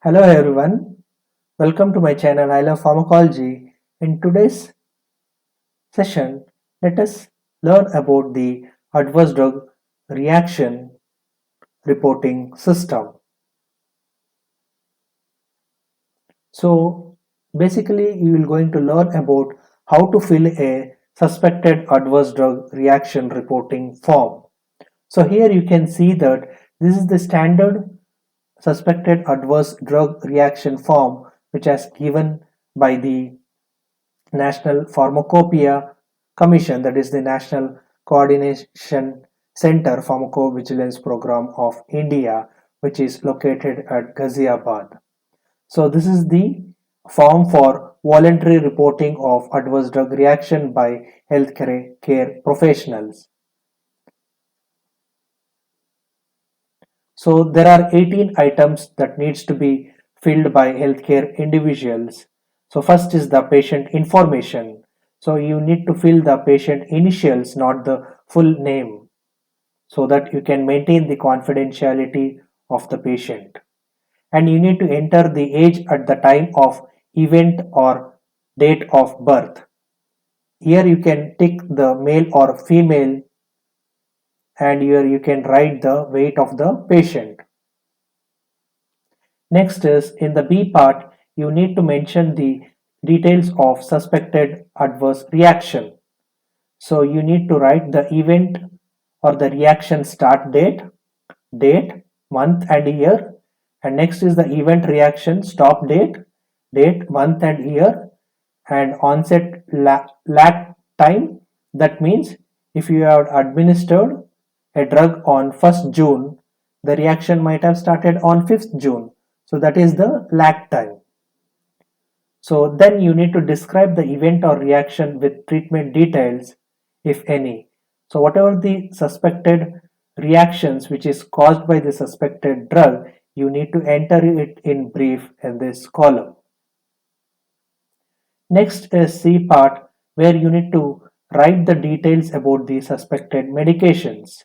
Hello everyone, welcome to my channel I Love Pharmacology. In today's session, let us learn about the adverse drug reaction reporting system. So basically you will going to learn about how to fill a suspected adverse drug reaction reporting form. So here you can see that this is the standard suspected adverse drug reaction form which is given by the National Pharmacopoeia Commission, that is the National Coordination Center Pharmacovigilance Program of India, which is located at Ghaziabad. So this is the form for voluntary reporting of adverse drug reaction by healthcare care professionals. So there are 18 items that needs to be filled by healthcare individuals. So first is the patient information. So you need to fill the patient initials, not the full name, so that you can maintain the confidentiality of the patient. And you need to enter the age at the time of event or date of birth. Here you can tick the male or female, and here you can write the weight of the patient. Next is, in the B part, you need to mention the details of suspected adverse reaction. So you need to write the event or the reaction start date, month and year, and next is the event reaction stop date, month and year, and onset lag time. That means if you have administered a drug on 1st June, the reaction might have started on 5th June. So that is the lag time. So then you need to describe the event or reaction with treatment details, if any. So whatever the suspected reactions which is caused by the suspected drug, you need to enter it in brief in this column. Next is C part, where you need to write the details about the suspected medications.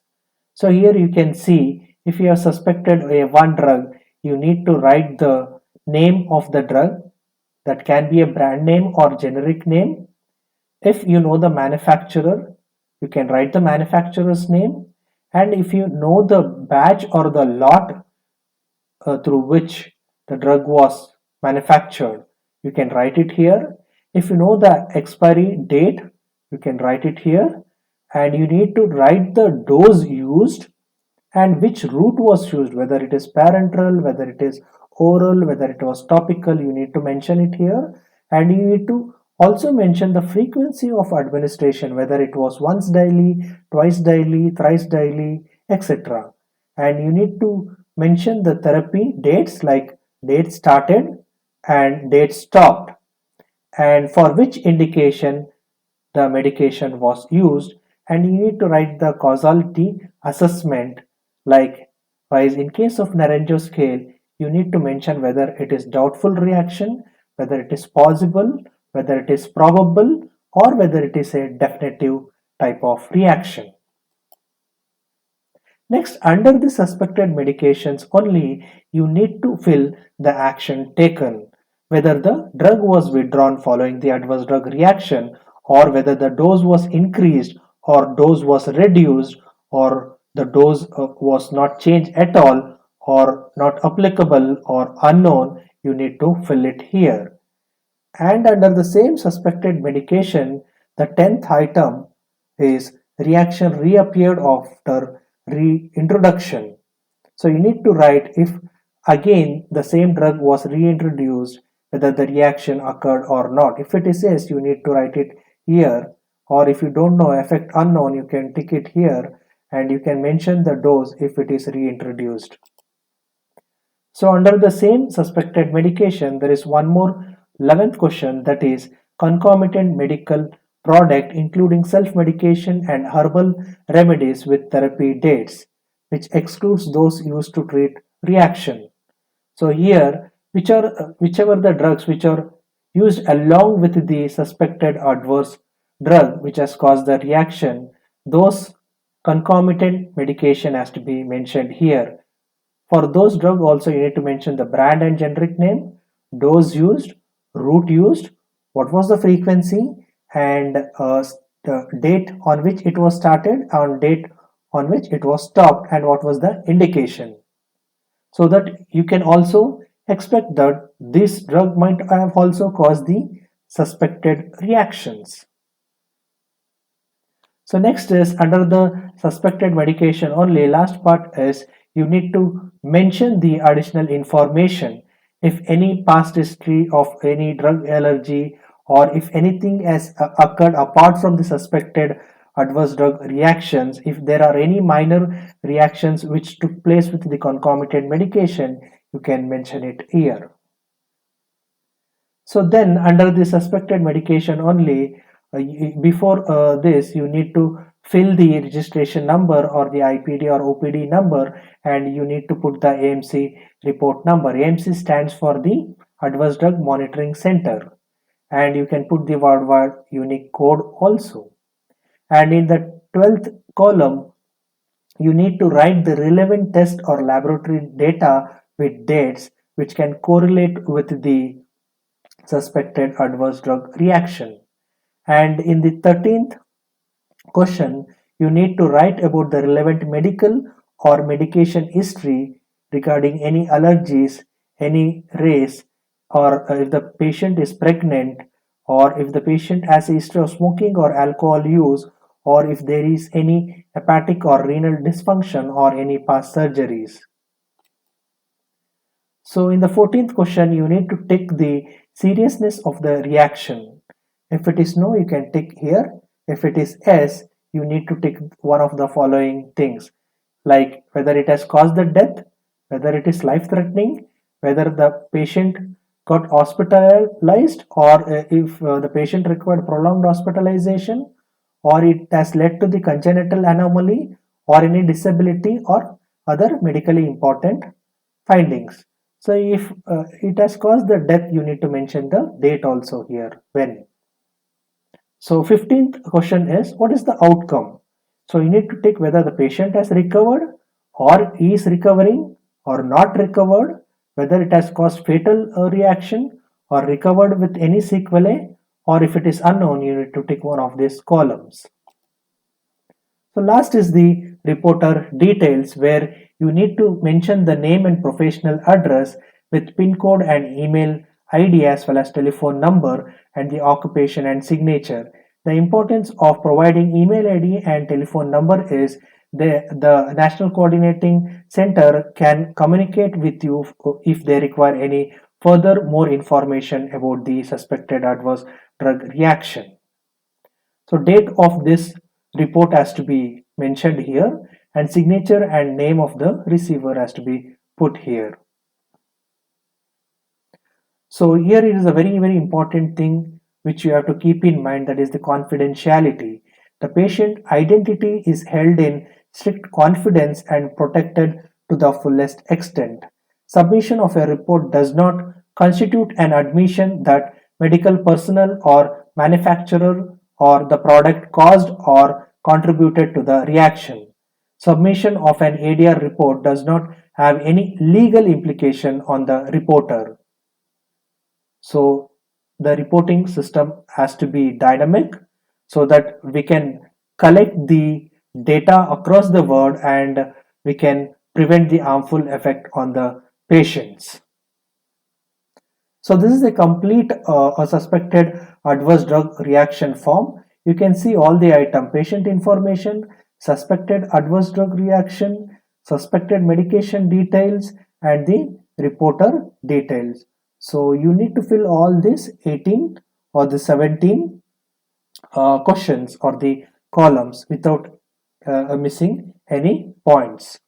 So here you can see, if you have suspected a one drug, you need to write the name of the drug. That can be a brand name or generic name. If you know the manufacturer, you can write the manufacturer's name. And if you know the batch or the lot through which the drug was manufactured, you can write it here. If you know the expiry date, you can write it here. And you need to write the dose used and which route was used, whether it is parenteral, whether it is oral, whether it was topical. You need to mention it here. And you need to also mention the frequency of administration, whether it was once daily, twice daily, thrice daily, etc. And you need to mention the therapy dates, like date started and date stopped, and for which indication the medication was used. And you need to write the causality assessment, like wise in case of Naranjo scale, you need to mention whether it is doubtful reaction, whether it is possible, whether it is probable, or whether it is a definitive type of reaction. Next, under the suspected medications only, you need to fill the action taken, whether the drug was withdrawn following the adverse drug reaction, or whether the dose was increased or dose was reduced, or the dose was not changed at all, or not applicable or unknown. You need to fill it here. And under the same suspected medication, the 10th item is reaction reappeared after reintroduction. So you need to write if again the same drug was reintroduced, whether the reaction occurred or not. If it is yes, you need to write it here, or if you don't know, effect unknown, you can tick it here, and you can mention the dose if it is reintroduced. So under the same suspected medication, there is one more 11th question, that is concomitant medical product including self-medication and herbal remedies with therapy dates, which excludes those used to treat reaction. So here, whichever the drugs which are used along with the suspected adverse drug which has caused the reaction, those concomitant medication has to be mentioned here For those drugs also you need to mention the brand and generic name, dose used, route used, what was the frequency, and the date on which it was started and date on which it was stopped, and what was the indication. So that you can also expect that this drug might have also caused the suspected reactions. So next is under the suspected medication only, last part is you need to mention the additional information. If any past history of any drug allergy or if anything has occurred apart from the suspected adverse drug reactions, if there are any minor reactions which took place with the concomitant medication, you can mention it here. So then under the suspected medication only, before this you need to fill the registration number or the IPD or OPD number, and you need to put the AMC report number. AMC stands for the Adverse Drug Monitoring Center, and you can put the worldwide unique code also. And in the 12th column, you need to write the relevant test or laboratory data with dates which can correlate with the suspected adverse drug reaction. And in the 13th question, you need to write about the relevant medical or medication history regarding any allergies, any race, or if the patient is pregnant, or if the patient has a history of smoking or alcohol use, or if there is any hepatic or renal dysfunction or any past surgeries. So in the 14th question, you need to tick the seriousness of the reaction. If it is no, you can tick here. If it is yes, you need to tick one of the following things, like whether it has caused the death, whether it is life-threatening, whether the patient got hospitalized, or if the patient required prolonged hospitalization, or it has led to the congenital anomaly, or any disability, or other medically important findings. So if it has caused the death, you need to mention the date also here, when. So 15th question is, what is the outcome? So you need to take whether the patient has recovered or is recovering or not recovered, whether it has caused fatal reaction or recovered with any sequelae, or if it is unknown, you need to tick one of these columns. So last is the reporter details, where you need to mention the name and professional address with PIN code and email ID as well as telephone number and the occupation and signature. The importance of providing email ID and telephone number is the National Coordinating Center can communicate with you if they require any further more information about the suspected adverse drug reaction. So date of this report has to be mentioned here, and signature and name of the receiver has to be put here. So here it is a very important thing which you have to keep in mind, that is the confidentiality. The patient identity is held in strict confidence and protected to the fullest extent. Submission of a report does not constitute an admission that medical personnel or manufacturer or the product caused or contributed to the reaction. Submission of an ADR report does not have any legal implication on the reporter. So the reporting system has to be dynamic so that we can collect the data across the world and we can prevent the harmful effect on the patients. So this is a complete a suspected adverse drug reaction form. You can see all the item: patient information, suspected adverse drug reaction, suspected medication details, and the reporter details. So you need to fill all this 18 or the 17 questions or the columns without missing any points.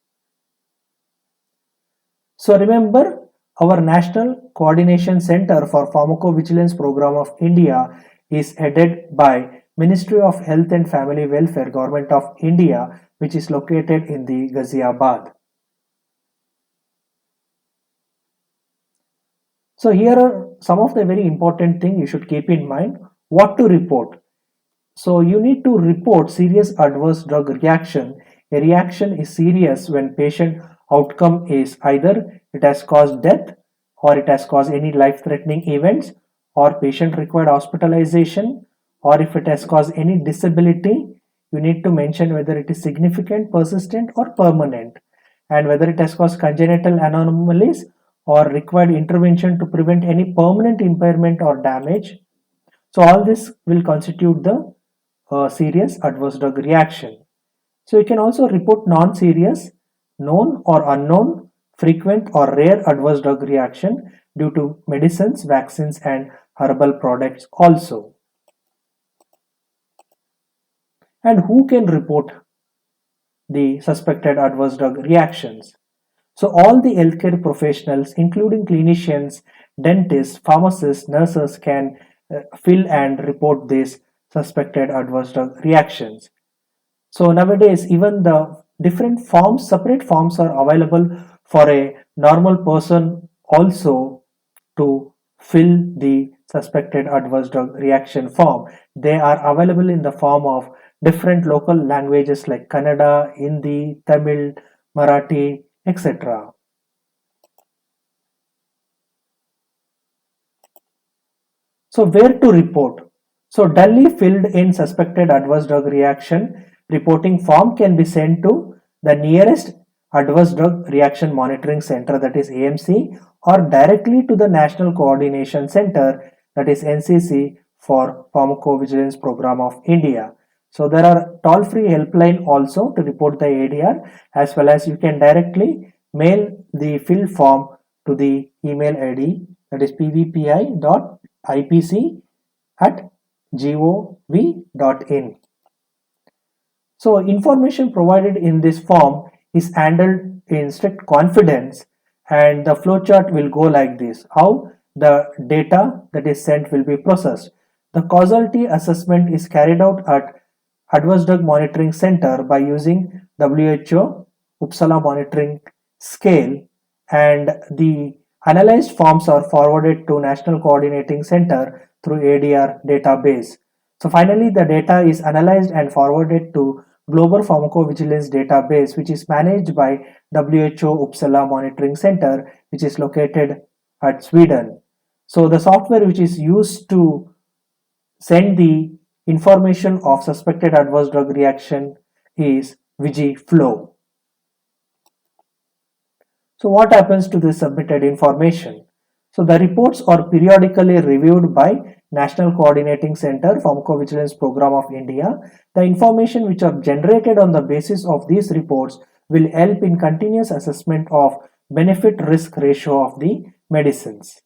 So remember, our National Coordination Center for Pharmacovigilance Program of India is headed by Ministry of Health and Family Welfare, Government of India, which is located in the Ghaziabad. So here are some of the very important things you should keep in mind. What to report? So you need to report serious adverse drug reaction. A reaction is serious when patient outcome is either it has caused death, or it has caused any life-threatening events, or patient required hospitalization, or if it has caused any disability, you need to mention whether it is significant, persistent, or permanent, and whether it has caused congenital anomalies or required intervention to prevent any permanent impairment or damage. So all this will constitute the serious adverse drug reaction. So you can also report non-serious, known or unknown, frequent or rare adverse drug reaction due to medicines, vaccines, and herbal products also. And who can report the suspected adverse drug reactions? So all the healthcare professionals, including clinicians, dentists, pharmacists, nurses, can fill and report these suspected adverse drug reactions. So nowadays, even the different forms, separate forms are available for a normal person also to fill the suspected adverse drug reaction form. They are available in the form of different local languages like Kannada, Hindi, Tamil, Marathi, etc. So where to report? So dully filled in suspected adverse drug reaction reporting form can be sent to the nearest adverse drug reaction monitoring center, that is AMC, or directly to the National Coordination Center, that is NCC, for Pharmacovigilance Program of India. So there are toll-free helpline also to report the ADR, as well as you can directly mail the fill form to the email ID, that is pvpi.ipc@gov.in. So information provided in this form is handled in strict confidence, and the flowchart will go like this: how the data that is sent will be processed. The causality assessment is carried out at Adverse Drug Monitoring Center by using WHO Uppsala Monitoring Scale, and the analyzed forms are forwarded to National Coordinating Center through ADR database. So finally, the data is analyzed and forwarded to Global Pharmacovigilance Database, which is managed by WHO Uppsala Monitoring Center, which is located at Sweden. So the software which is used to send the information of suspected adverse drug reaction is VigiFlow. So what happens to this submitted information? So the reports are periodically reviewed by National Coordinating Center Pharmacovigilance Program of India. The information which are generated on the basis of these reports will help in continuous assessment of benefit risk ratio of the medicines.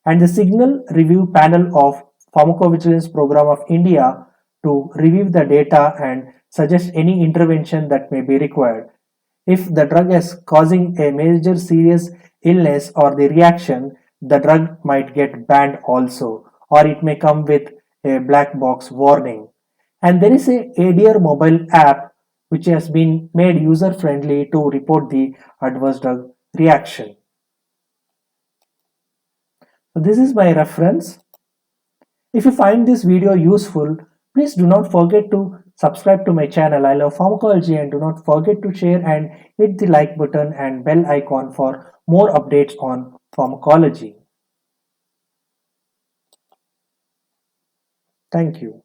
And the Signal Review Panel of Pharmacovigilance Program of India to review the data and suggest any intervention that may be required. If the drug is causing a major serious illness or the reaction, the drug might get banned also, or it may come with a black box warning. And there is a ADR mobile app which has been made user friendly to report the adverse drug reaction. So this is my reference. If you find this video useful, please do not forget to subscribe to my channel. I love pharmacology, and do not forget to share and hit the like button and bell icon for more updates on pharmacology. Thank you.